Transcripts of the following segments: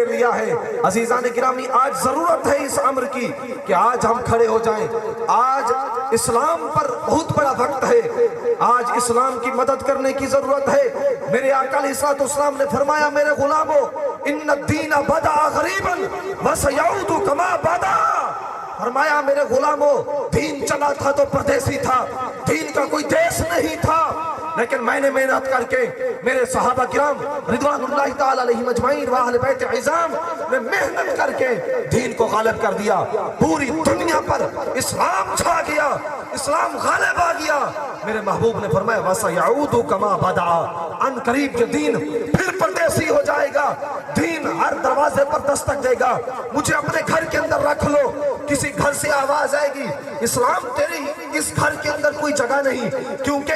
لیا ہے۔ عزیزان گرامی، آج ضرورت ہے اس امر کی کہ آج ہم کھڑے ہو جائیں۔ آج اسلام پر بہت بڑا وقت ہے، آج اسلام کی مدد کرنے کی ضرورت ہے۔ میرے آقا علیہ الصلوۃ والسلام نے فرمایا میرے غلامو ان الدین بدأ غریبا وسیعود کما بدأ۔ فرمایا میرے غلامو دین چلا تھا تو پردیسی تھا، دین کا کوئی دیش نہیں تھا، لیکن میں نے محنت کر کے، میرے صحابہ کرام رضوان اللہ تعالی علیہم اجمعین و اہل بیت عظام نے محنت کر کے دین کو غالب کر دیا۔ پوری دنیا پر اسلام چھا گیا، اسلام غالب آ گیا۔ میرے محبوب نے فرمایا وَسَيَعُودُ كَمَا بَدَعَ، ان قریب یہ دین پھر پردیسی ہو جائے گا، دین ہر دروازے پر دستک دے گا۔ مجھے اپنے گھر کے اندر رکھ لو، کسی گھر سے آواز آئے گی اسلام تیری اس گھر کے اندر کوئی جگہ نہیں، کیونکہ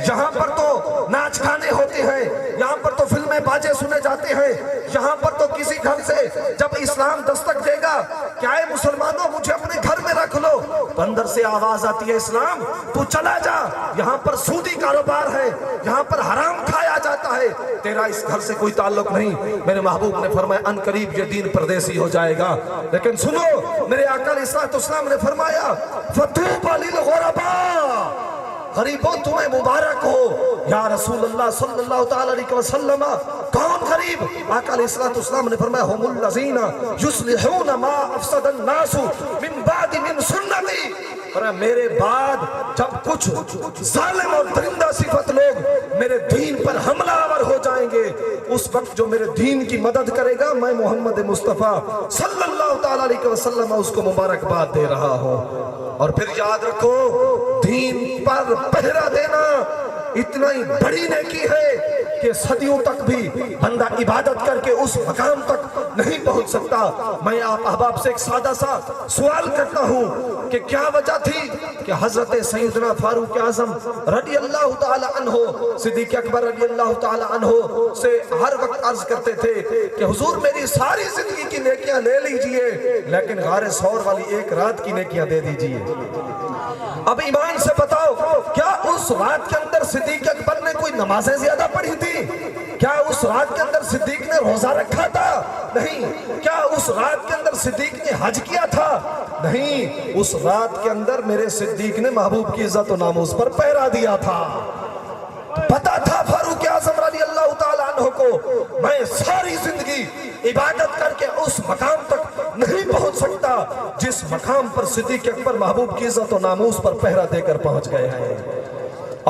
یہاں پر تو ناچ گانے ہوتے ہیں، یہاں پر تو فلمیں باجے سنے جاتے ہیں، یہاں پر تو کسی گھر سے جب اسلام دستک دے گا کیا ہے مسلمانوں مجھے اپنے گھر میں رکھ لو، تو اندر سے آواز آتی ہے اسلام تو چلا جا، یہاں پر سودی کاروبار ہے، یہاں پر حرام کھایا جاتا ہے، تیرا اس گھر سے کوئی تعلق نہیں۔ میرے محبوب نے فرمایا ان قریب یہ دین پردیسی ہو جائے گا۔ لیکن سنو، میرے آقا علیہ الصلوۃ والسلام نے فرمایا فَطُوبَى لِلْغُرَبَاء، غریبوں تمہیں مبارک ہو۔ یا رسول اللہ صلی اللہ تعالی علیہ وسلم، کون غریب؟ آقا علیہ الصلوۃ والسلام نے فرمایا ہم الذین یصلحون ما افسد الناس من بعد من سنتی، اور میرے بعد جب کچھ ظالم اور درندہ صفت لوگ میرے دین پر حملہ آور ہو جائیں گے، اس وقت جو میرے دین کی مدد کرے گا میں محمد مصطفیٰ صلی اللہ تعالی علیہ وسلم اس کو مبارکباد دے رہا ہوں۔ اور پھر یاد رکھو دین پر پہرا دینا اتنا ہی بڑی نیکی ہے کہ صدیوں تک بھی بندہ عبادت کر کے اس مقام تک نہیں پہنچ سکتا۔ میں آپ احباب سے ایک سادہ سا سوال کرتا ہوں کہ کیا وجہ تھی کہ حضرت سیدنا فاروق اعظم رضی اللہ تعالی عنہ، صدیق اکبر رضی اللہ تعالی عنہ سے ہر وقت عرض کرتے تھے کہ حضور میری ساری زندگی کی نیکیاں لے لیجئے لیکن غار ثور والی ایک رات کی نیکیاں دے دیجئے۔ اب ایمان سے بتاؤ کیا اس رات کے اندر صدیق اکبر نے کوئی نمازیں زیادہ پڑھی تھی؟ کیا اس رات کے اندر صدیق نے روزہ رکھا تھا؟ نہیں۔ کیا اس رات کے اندر صدیق نے حج کیا تھا؟ نہیں۔ اس رات کے اندر میرے صدیق نے محبوب کی عزت و ناموس پر پہرا دیا تھا۔ پتا تھا فاروق اعظم رضی اللہ تعالی عنہ کو میں ساری زندگی عبادت کر کے اس مقام تک نہیں پہنچ سکتا جس مقام پر صدیق اکبر محبوب کی عزت و ناموس پر پہرا دے کر پہنچ گئے ہیں۔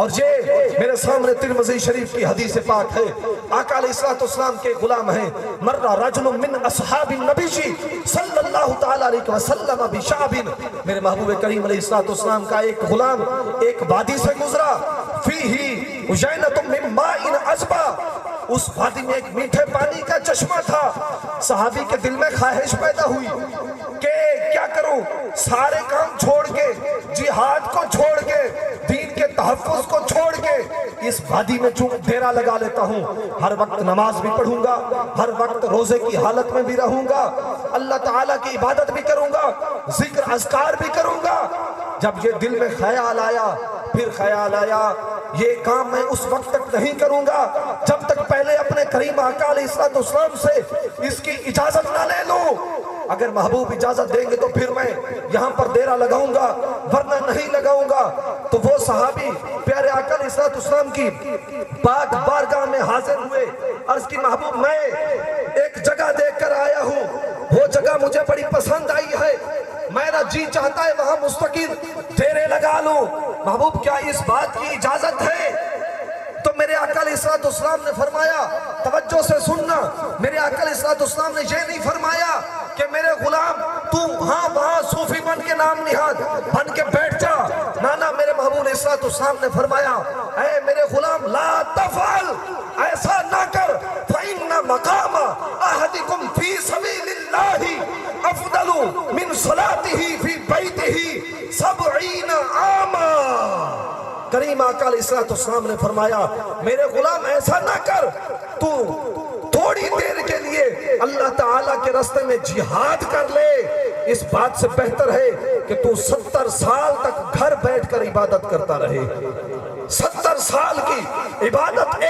اور یہ میرے سامنے ترمذی شریف کی حدیث پاک ہے، آقا علیہ الصلوۃ والسلام کے غلام ہیں، مر رجل من اصحاب النبی صلی اللہ تعالی علیہ وسلم بشعب، میرے محبوب کریم علیہ الصلوۃ والسلام کا ایک غلام ایک وادی سے گزرا، فیہ اجینۃ من ماء عذبا، اس وادی میں ایک میٹھے پانی کا چشمہ تھا۔ صحابی کے دل میں خواہش پیدا ہوئی کہ کیا کروں، سارے کام چھوڑ کے، جہاد کو چھوڑ کے، دین کے تحفظ کو چھوڑ کے اس وادی میں ڈیرا لگا لیتا ہوں، ہر وقت نماز بھی پڑھوں گا، ہر وقت روزے کی حالت میں بھی رہوں گا، اللہ تعالیٰ کی عبادت بھی کروں گا، ذکر اذکار بھی کروں گا۔ جب یہ دل میں خیال آیا، پھر خیال آیا یہ کام میں اس وقت تک نہیں کروں گا جب تک پہلے اپنے کریم آقا علیہ الصلوۃ والسلام سے اس کی اجازت نہ لے لوں۔ اگر محبوب اجازت دیں گے تو پھر میں یہاں پر ڈیرا لگاؤں گا، ورنہ نہیں لگاؤں گا۔ تو وہ صحابی پیارے آقا علیہ الصلوۃ والسلام کی پاک بارگاہ میں حاضر ہوئے، عرض کی محبوب میں ایک جگہ دیکھ کر آیا ہوں، وہ جگہ مجھے بڑی پسند آئی ہے، میرا جی چاہتا ہے وہاں مستقل ڈیرے لگا لوں، محبوب کیا اس بات کی اجازت ہے؟ تو میرے آقا علیہ الصلوۃ والسلام نے فرمایا، توجہ سے سننا، میرے آقا علیہ الصلوۃ والسلام نے یہ نہیں فرمایا کہ میرے غلام تو ہاں وہاں صوفی بن کے نام نہاد بن کے بیٹھ جا، نانا میرے محبوب علیہ الصلوۃ والسلام نے فرمایا اے میرے غلام لا تفعل، ایسا نہ کر، فإن مقام أحدكم في سبيل الله أفضل من صلاته في بيته 70 عاما۔ کریم آقا علیہ الصلوۃ والسلام نے فرمایا میرے غلام ایسا نہ کر، تو تھوڑی دیر کے لیے اللہ تعالیٰ کے راستے میں جہاد کر لے، اس بات سے بہتر ہے کہ تو 70 سال تک گھر بیٹھ کر عبادت کرتا رہے۔ 70 سال کی عبادت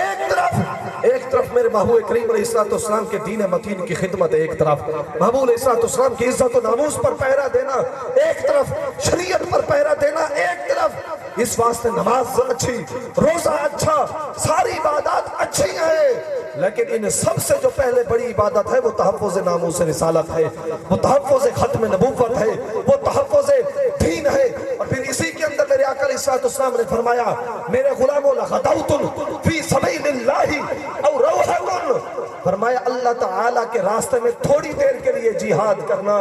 ایک طرف میرے محبوب کریم علیہ السلام کے دین متین کی خدمت ایک طرف، محبوب علیہ السلام کی عزت و ناموس پر پہرا دینا ایک طرف، شریعت پر پہرا دینا ایک طرف۔ اس واسطے نماز اچھی، روزہ اچھا، ساری عبادات اچھی ہیں، لیکن ان سب سے جو پہلے بڑی عبادت ہے وہ تحفظ ناموس رسالت ہے، وہ تحفظ ختم نبوت ہے، وہ تحفظ دین ہے۔ اور پھر اسی کے اندر میرے آقا علیہ السلام نے فرمایا میرے غلاموں لغدوتن فی سبیل اللہ او روحتن، فرمایا اللہ تعالیٰ کے راستے میں تھوڑی دیر کے لیے جہاد کرنا،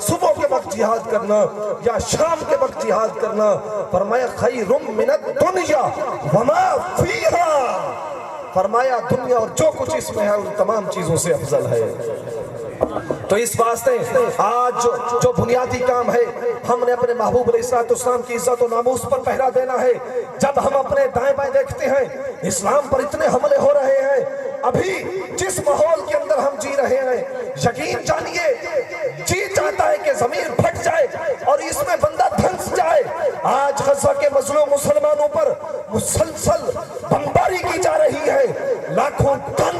صبح کے وقت جہاد کرنا یا شام کے وقت جہاد کرنا، فرمایا خیر من الدنیا وما فیہا، فرمایا دنیا اور جو کچھ اس میں ہے ان تمام چیزوں سے افضل ہے۔ تو اس واسطے آج جو بنیادی کام ہے ہم نے اپنے محبوب علیہ السلام کی عزت و ناموس پر پہرا دینا ہے۔ جب ہم اپنے دائیں بائیں دیکھتے ہیں اسلام پر اتنے حملے ہو رہے ہیں، ابھی جس ماحول کے اندر ہم جی رہے ہیں یقین جانیے جی چاہتا ہے کہ ضمیر پھٹ جائے اور اس میں بندہ دھنس جائے۔ آج غزہ کے مظلوم مسلمانوں پر مسلسل بمباری کی جا رہی ہے، لاکھوں ٹن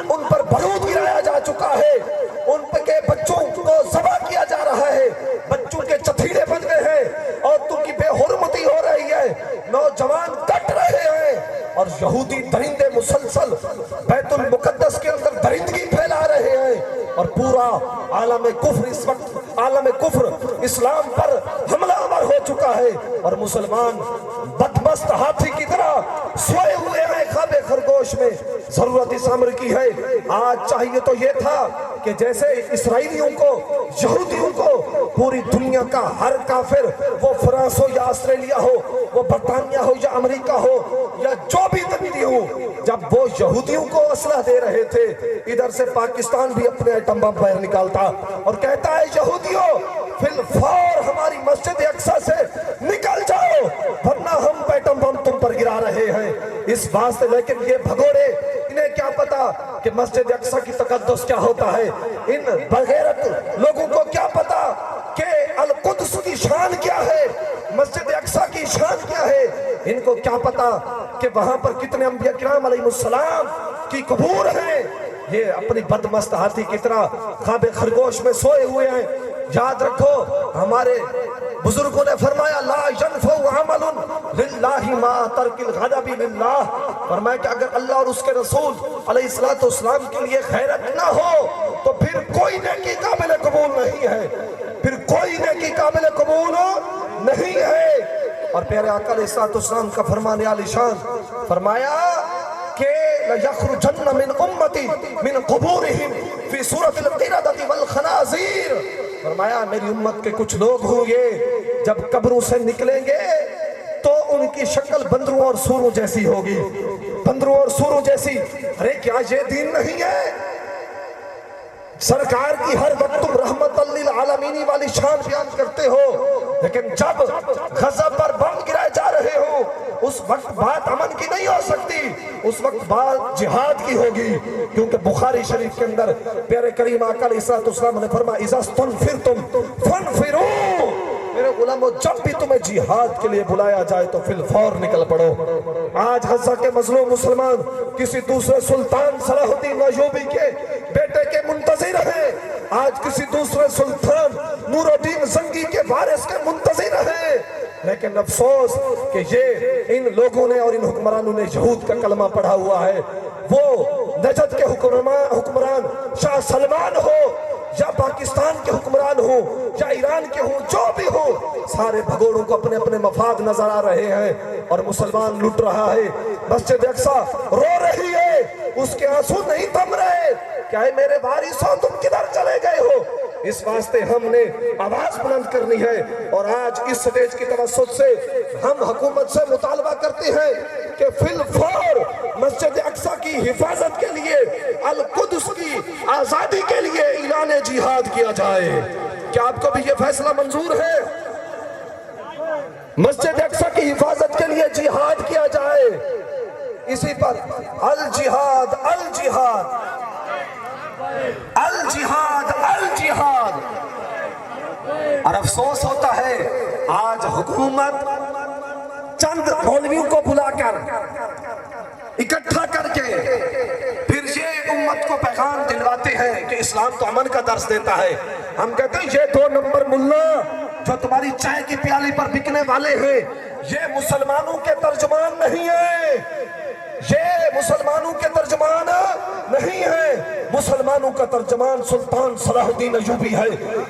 ان پر بارود گرایا جا چکا ہے، ان کے بچوں کو ذبح کیا جا رہا ہے، بچوں کے چتھیڑے بن گئے ہیں، عورتوں کی بے حرمتی ہو رہی ہے، نوجوان کٹ رہے ہیں، اور یہودی درندے مسلسل بیت المقدس کے اندر درندگی پھیلا رہے ہیں، اور پورا عالم کفر اس وقت عالم کفر اسلام پر حملہ آور ہو چکا ہے، اور مسلمان بدمست ہاتھی کی طرح سوئے ہوئے ہیں خواب خرگوش میں۔ ضرورت اس امر کی ہے، آج چاہیے تو یہ تھا کہ جیسے اسرائیلیوں کو، یہودیوں کو، پوری دنیا کا ہر کافر، وہ فرانس ہو یا آسٹریلیا ہو، وہ برطانیہ ہو یا امریکہ ہو یا جو بھی تبدیلی ہو، جب وہ یہودیوں کو اسلحہ دے رہے تھے، ادھر سے پاکستان بھی اپنے ایٹم بم باہر نکالتا اور کہتا ہے یہودیوں فی الفور ہماری مسجد اقصی سے نکل جاؤ ورنہ ہم ایٹم بم تم پر گرا رہے ہیں۔ اس واسطے لیکن یہ بھگوڑے انہیں کیا پتا کہ مسجد اقصی کی تقدس کیا ہوتا ہے، ان بغیرت لوگوں کو کیا پتا کہ القدس کی شان کیا ہے، مسجد اقصی کی شان کیا ہے، ان کو کیا پتا کہ وہاں پر کتنے انبیاء کرام علیہ السلام کی قبور ہیں۔ یہ اپنی بدمست ہاتھی کی طرح خواب خرگوش میں سوئے ہوئے ہیں۔ یاد رکھو ہمارے بزرگوں نے فرمایا لا ينفع عمل للہ ما ترک الغضب للہ، فرمایا کہ اگر اللہ اور اس کے رسول علیہ السلام کے لیے خیرت نہ ہو تو پھر کوئی نیکی قابل قبول نہیں ہے، پھر کوئی نیکی قابل قبول نہیں ہے۔ اور پیارے آقا علیہ السلام کا فرمان عالی شان فرمایا کہ لَيَخْرُجَنَّ مِنْ أُمَّتِي مِنْ قُبُورِهِمْ فِي سُورَةِ الْقِرَدَةِ وَالْخَنَازِيرِ، فرمایا میری امت کے کچھ لوگ ہوں گے جب قبروں سے نکلیں گے تو ان کی شکل بندروں اور سوروں جیسی ہوگی، بندروں اور سوروں جیسی۔ ارے کیا یہ دین نہیں ہے؟ سرکار کی ہر وقت تم رحمت للعالمین والی شان بیان کرتے ہو، لیکن جب غزہ پر بم گرائے جا رہے ہو اس وقت بات امن کی نہیں ہو سکتی، اس وقت بات جہاد کی ہوگی، کیونکہ بخاری شریف کے اندر پیارے کریم آقا علیہ السلام نے فرمایا اذا استنفرتم فانفروا، میرے غلاموں جب بھی تمہیں جہاد کے لیے بلایا جائے تو فی الفور نکل پڑو۔ آج غزہ کے مظلوم مسلمان کسی دوسرے سلطان صلاح الدین ایوبی کے بیٹے کے منتظر ہیں، آج کسی دوسرے سلطان نور الدین زنگی کے وارث کے منتظر ہیں، لیکن افسوس کہ یہ ان لوگوں نے اور ان حکمرانوں نے یہود کا کلمہ پڑھا ہوا ہے۔ وہ نجد کے حکمران شاہ سلمان ہو یا پاکستان کے حکمران ہو یا ایران کے ہو، جو بھی ہو، سارے بھگوڑوں کو اپنے اپنے مفاد نظر آ رہے ہیں اور مسلمان لٹ رہا ہے۔ مسجد اقصی رو رہی ہے، اس کے آنسو نہیں تھم رہے، کیا ہے میرے وارثوں تم کدھر چلے گئے ہو؟ اس واسطے ہم نے آواز بلند کرنی ہے، اور آج اس سٹیج کی توسط سے ہم حکومت سے مطالبہ کرتے ہیں کہ فی الفور مسجد اقصی کی حفاظت کے لیے، القدس کی آزادی کے لیے اعلان جہاد کیا جائے۔ کیا آپ کو بھی یہ فیصلہ منظور ہے؟ مسجد اقصی کی حفاظت کے لیے جہاد کیا جائے۔ اسی پر الجہاد الجہاد الجہاد الجہاد۔ اور افسوس ہوتا ہے آج حکومت چند مولویوں کو بلا کر اکٹھا کر کے پھر یہ اعتقاد دلواتے ہیں کہ اسلام تو امن کا درس دیتا ہے. ہم کہتے ہیں یہ 2 نمبر ملا جو تمہاری چائے کی پیالی پر بکنے والے ہیں یہ مسلمانوں کے ترجمان نہیں ہیں. یہ مسلمانوں کے ترجمان نہیں ہے. مسلمانوں کا ترجمان سلطان صلاح الدین ایوبی ہے.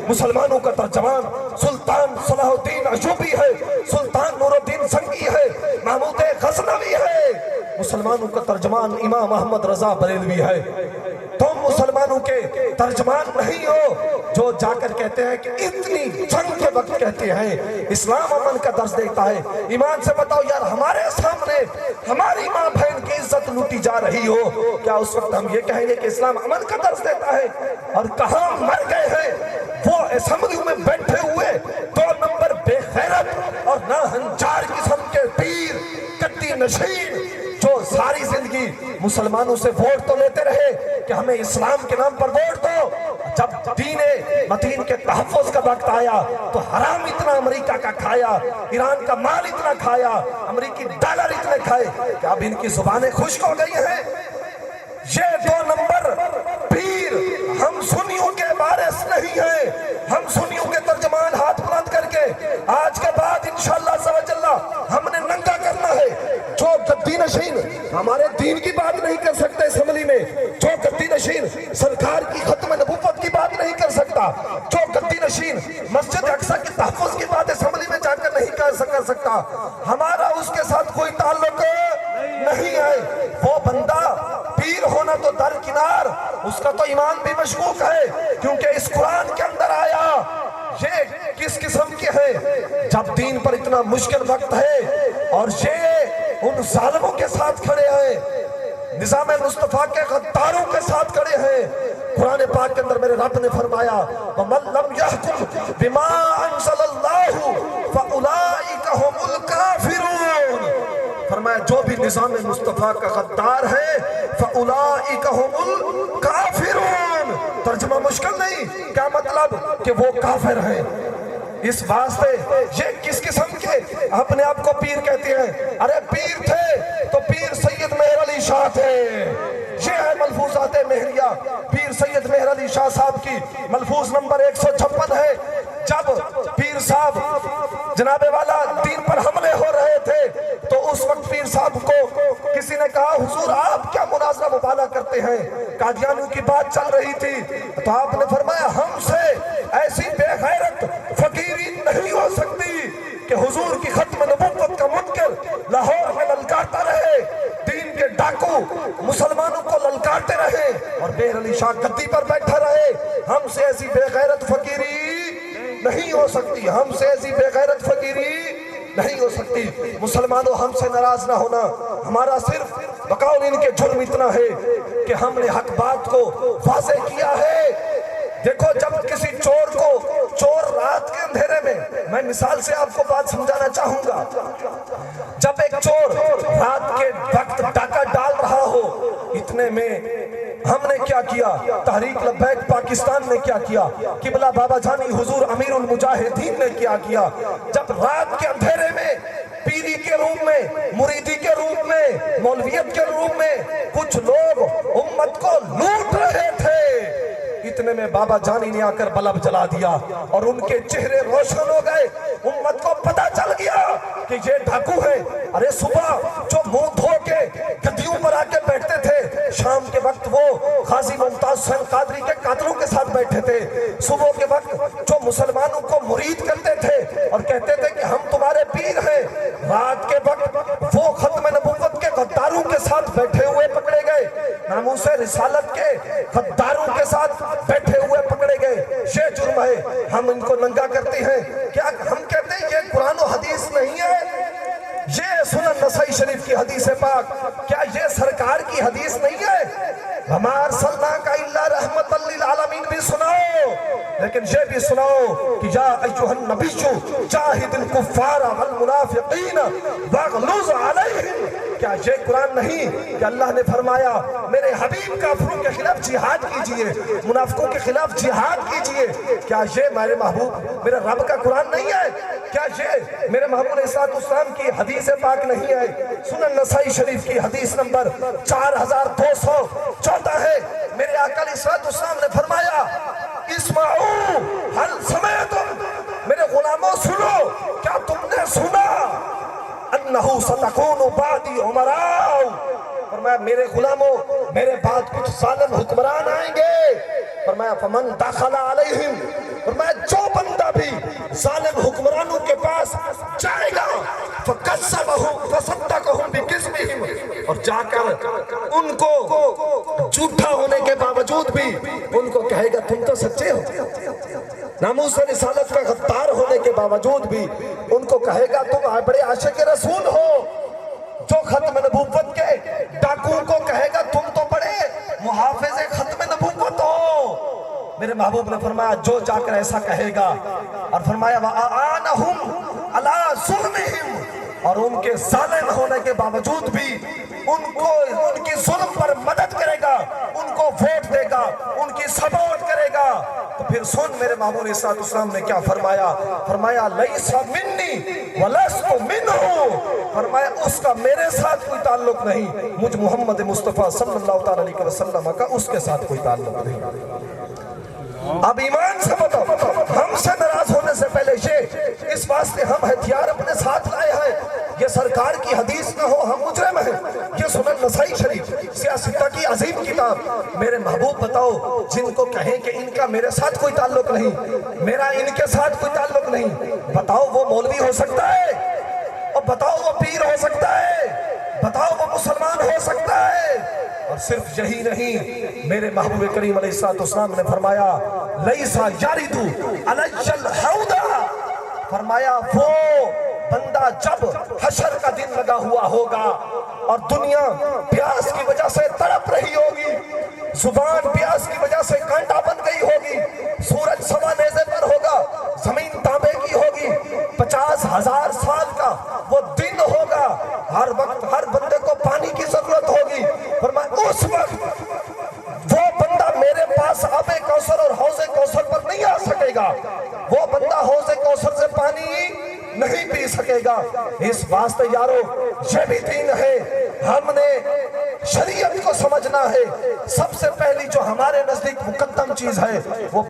مسلمانوں کا ترجمان سلطان صلاح الدین ایوبی ہے. سلطان نور الدین سنگی ہے. محمود غزنوی ہے. مسلمانوں کا ترجمان امام احمد رضا بریلوی ہے. تم مسلمانوں کے ترجمان نہیں ہو جو جا کر کہتے ہیں کہ اتنی جنگ کے وقت کہتے ہیں اسلام امن کا درس دیتا ہے. ایمان سے بتاؤ یار ہمارے سامنے ہماری ماں بہن کی عزت لوٹی جا رہی ہو, کیا اس وقت ہم یہ کہیں گے کہ اسلام امن کا درس دیتا ہے؟ اور کہاں مر گئے ہیں وہ اسمبلیوں میں بیٹھے ہوئے 2 نمبر بے غیرت اور ناہنجار قسم کے پیر کٹی نشین جو ساری زندگی مسلمانوں سے ووٹ تو لیتے رہے کہ ہمیں اسلام کے نام پر ووٹ دو. جب دین متین کے تحفظ کا وقت آیا تو حرام اتنا امریکہ کا کھایا, ایران کا مال اتنا کھایا, امریکی ڈالر اتنے کھائے کہ اب ان کی زبانیں خشک ہو گئی ہیں. یہ 2 نمبر پیر ہم سنیوں کے وارث نہیں ہیں. ہم سنیوں کے ترجمان ہاتھ بلند کر کے آج کے بعد انشاءاللہ عز و جل ہم نے ننگا کرنا ہے. جو گدی نشین ہمارے دین کی بات نہیں کر سکتے اسمبلی میں, جو گدی نشین سرکار کی ختم نبوت کی بات نہیں کر سکتا, جو گدی نشین مسجد اقصی کے تحفظ کی بات اسمبلی میں جا کر نہیں کر سکتا, ہمارا اس کے ساتھ کوئی تعلق نہیں ہے. وہ بندہ پیر ہونا تو درکنار, اس کا تو ایمان بھی مشکوک ہے کیونکہ اس قرآن کے اندر آیا یہ کس قسم کے ہیں جب دین پر اتنا مشکل وقت ہے اور یہ ان ظالموں کے ساتھ کھڑے ہیں, نظام مصطفیٰ کے غداروں کے ساتھ کھڑے ہیں. قرآن پاک کے اندر میرے رب نے فرمایا وَمَن لَمْ يَحْكُمْ بِمَا أَنزَلَ اللَّهُ فَأُولَئِكَ هُمُ الْكَافِرُونَ. فرمایا جو بھی نظام مصطفیٰ کا غدار ہے فَأُولَئِكَ هُمُ الْكَافِرُونَ. ترجمہ مشکل نہیں, کیا مطلب کہ وہ کافر ہیں. اس واسطے یہ کس قسم کے اپنے آپ کو پیر کہتے ہیں؟ ارے پیر تھے تو پیر سید مہر علی شاہ تھے. یہ ہے ملفوظات مہریہ. پیر سید مہر علی شاہ صاحب کی ملفوظ نمبر 156 ہے. جب پیر صاحب جناب والا دین پر حملے ہو رہے تھے تو اس وقت پیر صاحب کو کسی نے کہا حضور آپ کیا مناظرہ مبالغہ کرتے ہیں, قادیانیوں کی بات چل رہی تھی. تو آپ نے فرمایا ہم سے ایسی بے غیرت فقیری نہیں ہو سکتی کہ حضور کی ختم نبوت کا منکر لاہور میں للکارتا رہے, دین کے ڈاکو مسلمانوں کو للکارتے رہے اور مہر علی شاہ گدی پر بیٹھا رہے. ہم سے ایسی بے غیرت فقیری نہیں ہو سکتی, ہم سے ایسی بے غیرت فقیری نہیں ہو سکتی. مسلمانوں ہم سے ناراض نہ ہونا, ہمارا صرف بقول ان کے جرم اتنا ہے کہ ہم نے حق بات کو واضح کیا ہے. دیکھو جب کسی چور کو چور رات کے اندھیرے میں مثال سے آپ کو بات سمجھانا چاہوں گا, جب ایک چور رات کے وقت ڈاکہ ڈال رہا ہو, اتنے میں ہم نے کیا کیا, تحریک لبیک پاکستان نے کیا کیا, قبلہ بابا جانی حضور امیر المجاہدین نے کیا کیا, جب رات کے اندھیرے میں پیری کے روم میں, مریدی کے روم میں, مولویت کے روم میں کچھ لوگ امت کو لوٹ رہے تھے, اتنے میں بابا جانی نے آ کر بلب جلا دیا اور ان کے چہرے روشن ہو گئے. امت کو پتہ چل گیا کہ یہ ڈاکو ہے. ارے صبح جو منہ دھو کے گدیوں پر آ کے بیٹھتے تھے, شام کے وقت وہ غازی ممتاز حسین قادری کے قاتلوں کے ساتھ بیٹھے تھے, صبح کے وقت جو مسلمانوں کو مرید کرتے تھے اور کہتے تھے کہ ہم تمہارے پیر ہیں, رات کے وقت وہ ختم نبوت کے غداروں کے ساتھ بیٹھے ہوئے پکڑے گئے, ناموس رسالت کے غداروں کے ساتھ بیٹھے ہوئے پکڑے گئے. یہ جرم ہے, ہم ان کو ننگا کرتے ہیں. کیا ہم کہتے ہیں یہ قرآن و حدیث نہیں ہے, یہ سنن نسائی شریف کی حدیث پاک, کیا یہ سرکار کی حدیث نہیں ہے؟ وَمَا أَرْسَلْنَاكَ إِلَّا رَحْمَةً لِّلْعَالَمِينَ بھی سناؤ, لیکن یہ بھی سناؤ کہ یا ایھا النبی جاہد الکفار والمنافقین واغلظ علیہم کیا یہ قرآن نہیں کہ اللہ نے فرمایا میرے حبیب کافروں کے خلاف جہاد کیجئے، منافقوں کے خلاف جہاد کیجئے؟ کیا یہ میرے محبوب میرے رب کا قرآن نہیں ہے؟ کیا یہ میرے محبوب علیہ السلام کی حدیث پاک نہیں ہے؟ سنن نسائی شریف کی حدیث نمبر 4214 ہے، میرے آقا علیہ السلام نے فرمایا اسمعوا حل سمعتم، میرے غلاموں سنو، کیا تم نے سنا؟ انہو ستکون بعدی عمراء، فرمایا میرے غلاموں میرے بعد کچھ ظالم حکمران آئیں گے، فرمایا فمن دخل علیہم، فرمایا جو بندہ بھی ظالم حکمرانوں کے پاس جائے گا فَقَسَّبَهُمْ فَصَدَّقَهُمْ بِقِسْمِهِمْ، اور جا کر ان کو جھوٹا ہونے کے باوجود بھی ان کو کہے گا تم تو سچے ہو، ناموس و رسالت کا غدار ہونے کے باوجود بھی ان کو کہے گا تم بڑے عاشق رسول ہو، جو ختم نبوت کے ڈاکوؤں کو کہے گا تم تو بڑے محافظ ختم نبوت ہو۔ میرے محبوب نے فرمایا جو جا کر ایسا کہے گا، اور فرمایا وَأَعَانَهُمْ عَلَىٰ ظُلْمِهِمْ، اور ان کے ظالم ہونے کے باوجود بھی ان کی ظلم پر مدد کرے گا، ان کو ووٹ دے گا، ان کی سپورٹ کرے گا، تو پھر سن میرے محبوب علیہ السلام نے کیا فرمایا؟ فرمایا لَيْسَ مِنِّي وَلَسْتُ مِنْهُ، فرمایا اس کا میرے ساتھ کوئی تعلق نہیں، مجھ محمد مصطفیٰ صلی اللہ علیہ وسلم کا اس کے ساتھ کوئی تعلق نہیں۔ اب ایمان سے بتاؤ، ہم سے ناراض ہونے سے پہلے یہ اس واسطے ہم ہتھیار اپنے ساتھ لائے ہیں یہ سرکار کی حدیث نہ ہو ہم مجرم ہیں، یہ سنن نسائی شریف سیاستہ کی عظیم کتاب، میرے محبوب بتاؤ جن کو کہیں کہ ان کا میرے ساتھ کوئی تعلق نہیں، میرا ان کے ساتھ کوئی تعلق نہیں، بتاؤ وہ مولوی ہو سکتا ہے، اور بتاؤ وہ پیر ہو سکتا ہے، بتاؤ وہ مسلمان ہو سکتا ہے؟ اور صرف یہی نہیں، میرے محبوب کریم علیہ السلام نے فرمایا لیسا یاردو علی الحوض، فرمایا وہ بندہ جب حشر کا دن لگا ہوا ہوگا اور دنیا پیاس کی وجہ سے تڑپ رہی ہوگی، زبان پیاس کی وجہ سے کانٹا بن گئی ہوگی، سورج سوا نیزے پر ہوگا، زمین تانبے کی ہوگی، 50,000 سال کا وہ دن ہوگا، ہر وقت ہر بندے کو پانی کی ضرورت ہوگی، فرمایا اس وقت وہ بندہ میرے پاس آب کوثر اور حوض کوثر پر نہیں آ سکے گا، وہ بندہ حوض کوثر سے پانی نہیں پی سکے گا۔ اس واسطے یارو یہ بھی دین ہے، ہم نے شریعت کو سمجھنا ہے، سب سے پہلی جو ہمارے نزدیک مقدم چیز ہے وہ